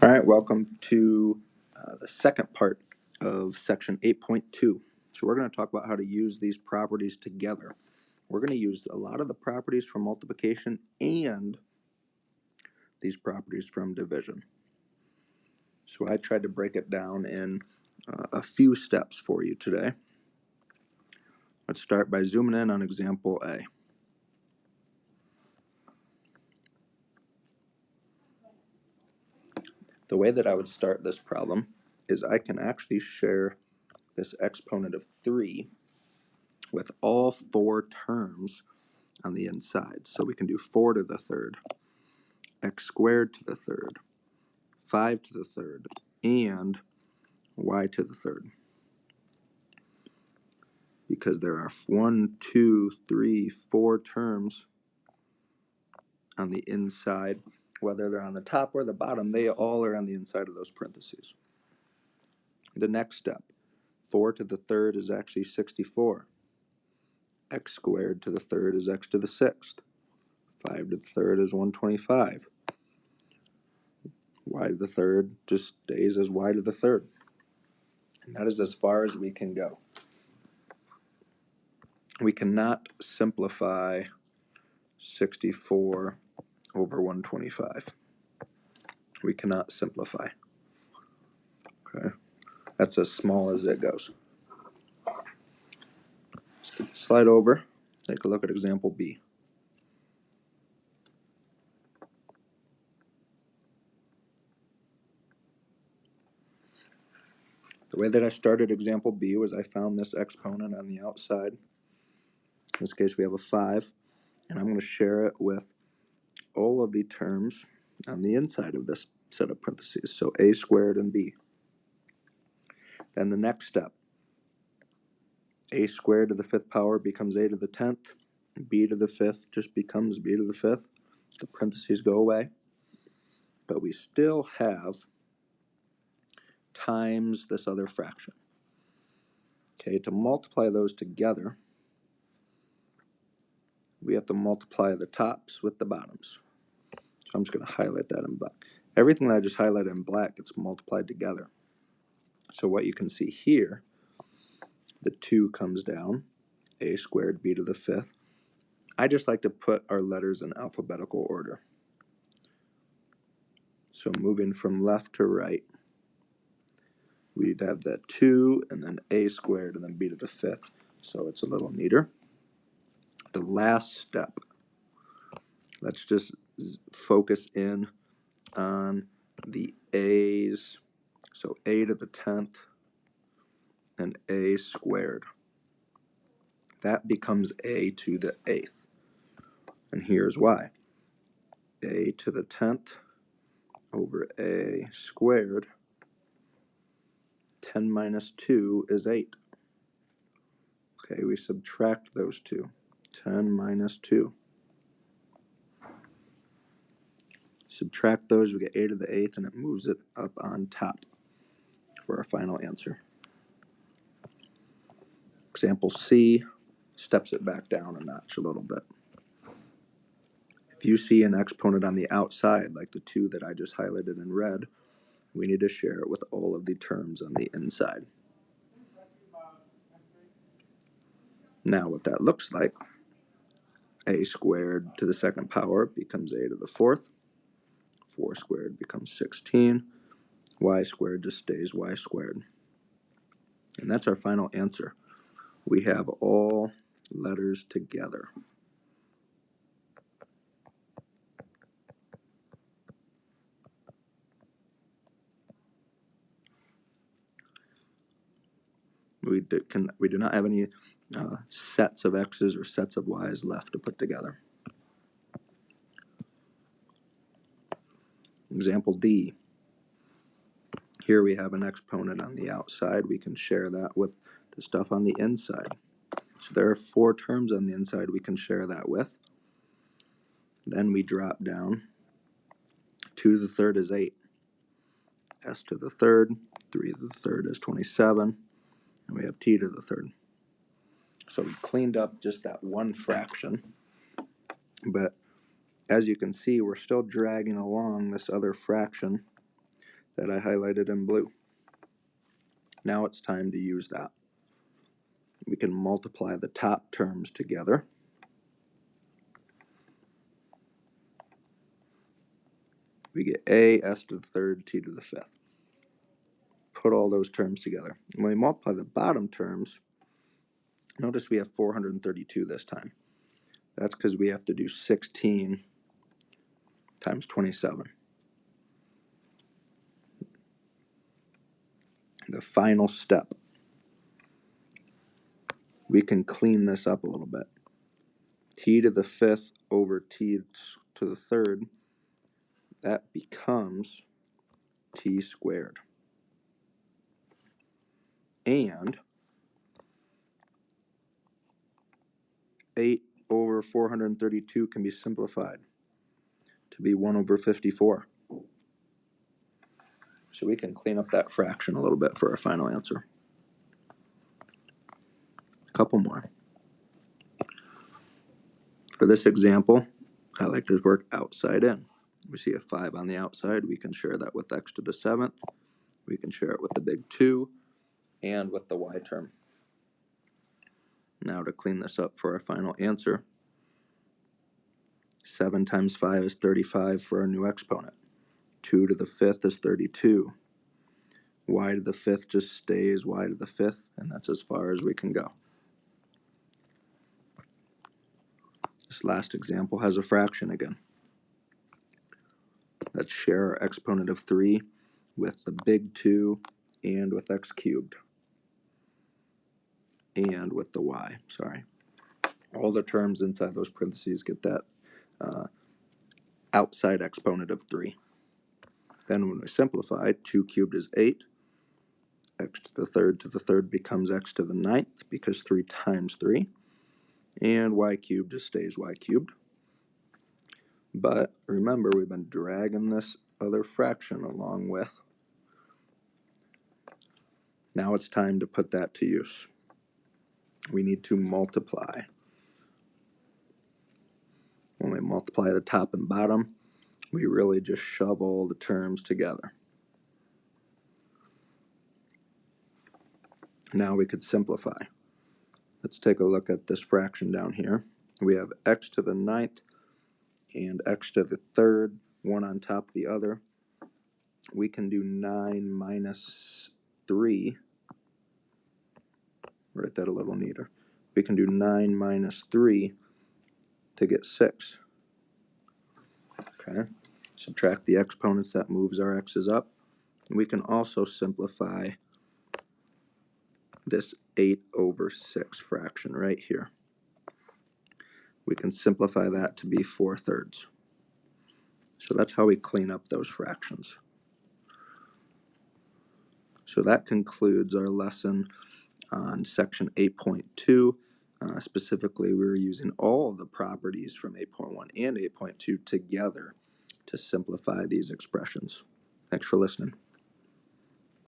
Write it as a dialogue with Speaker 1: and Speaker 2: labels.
Speaker 1: All right, welcome to the second part of section 8.2. So we're going to talk about how to use these properties together. We're going to use a lot of the properties from multiplication and these properties from division. So I tried to break it down in a few steps for you today. Let's start by zooming in on example A. The way that I would start this problem is I can actually share this exponent of 3 with all 4 terms on the inside. So we can do 4 to the third, x squared to the third, 5 to the third, and y to the third. Because there are 1, 2, 3, 4 terms on the inside, whether they're on the top or the bottom, they all are on the inside of those parentheses. The next step, 4 to the third is actually 64. X squared to the third is x to the sixth. 5 to the third is 125. Y to the third just stays as y to the third. And that is as far as we can go. We cannot simplify 64 over 125. We cannot simplify. Okay, that's as small as it goes. Slide over, take a look at example B. The way that I started example B was I found this exponent on the outside. In this case we have a 5, and I'm going to share it with all of the terms on the inside of this set of parentheses, so a squared and b. Then the next step, a squared to the 5th power becomes a to the 10th, b to the 5th just becomes b to the 5th. The parentheses go away, but we still have times this other fraction. Okay, to multiply those together, we have to multiply the tops with the bottoms. So I'm just going to highlight that in black. Everything that I just highlighted in black gets multiplied together. So what you can see here, the 2 comes down, a squared b to the 5th. I just like to put our letters in alphabetical order. So moving from left to right, we'd have that 2 and then a squared and then b to the 5th. So it's a little neater. The last step, let's just focus in on the a's. So a to the 10th and a squared. That becomes a to the 8th. And here's why. A to the 10th over a squared. 10 minus 2 is 8. Okay, we subtract those two. 10 minus 2. Subtract those, we get a to the 8th, and it moves it up on top for our final answer. Example C steps it back down a notch a little bit. If you see an exponent on the outside, like the 2 that I just highlighted in red, we need to share it with all of the terms on the inside. Now what that looks like, a squared to the 2nd power becomes a to the 4th. 4 squared becomes 16. Y squared just stays y squared. And that's our final answer. We have all letters together. We do not have any sets of x's or sets of y's left to put together. Example D. Here we have an exponent on the outside. We can share that with the stuff on the inside. So there are 4 terms on the inside we can share that with. Then we drop down. 2 to the 3rd is 8. S to the 3rd, 3 to the 3rd is 27. And we have t to the 3rd. So we cleaned up just that one fraction. But as you can see, we're still dragging along this other fraction that I highlighted in blue. Now it's time to use that. We can multiply the top terms together. We get a, s to the third, t to the fifth. Put all those terms together. When we multiply the bottom terms, notice we have 432 this time. That's because we have to do 16 times 27. The final step. We can clean this up a little bit. T to the fifth over t to the third, that becomes t squared. And 8 over 432 can be simplified to be 1 over 54. So we can clean up that fraction a little bit for our final answer. A couple more. For this example, I like to work outside in. We see a 5 on the outside. We can share that with x to the 7th. We can share it with the big 2 and with the y term. Now to clean this up for our final answer, 7 times 5 is 35 for our new exponent. 2 to the 5th is 32. Y to the 5th just stays y to the 5th, and that's as far as we can go. This last example has a fraction again. Let's share our exponent of 3 with the big 2 and with x cubed. And with the y, sorry. All the terms inside those parentheses get that outside exponent of 3. Then when we simplify, 2 cubed is 8. X to the third becomes x to the 9th because 3 times 3. And y cubed just stays y cubed. But remember, we've been dragging this other fraction along with. Now it's time to put that to use. We need to multiply. When we multiply the top and bottom, we really just shove all the terms together. Now we could simplify. Let's take a look at this fraction down here. We have x to the 9th and x to the 3rd, one on top of the other. We can do 9 minus 3. Write that a little neater. We can do 9 minus 3 to get 6. Okay. Subtract the exponents, that moves our x's up. And we can also simplify this 8 over 6 fraction right here. We can simplify that to be 4/3. So that's how we clean up those fractions. So that concludes our lesson on section 8.2. Specifically, we were using all the properties from 8.1 and 8.2 together to simplify these expressions. Thanks for listening.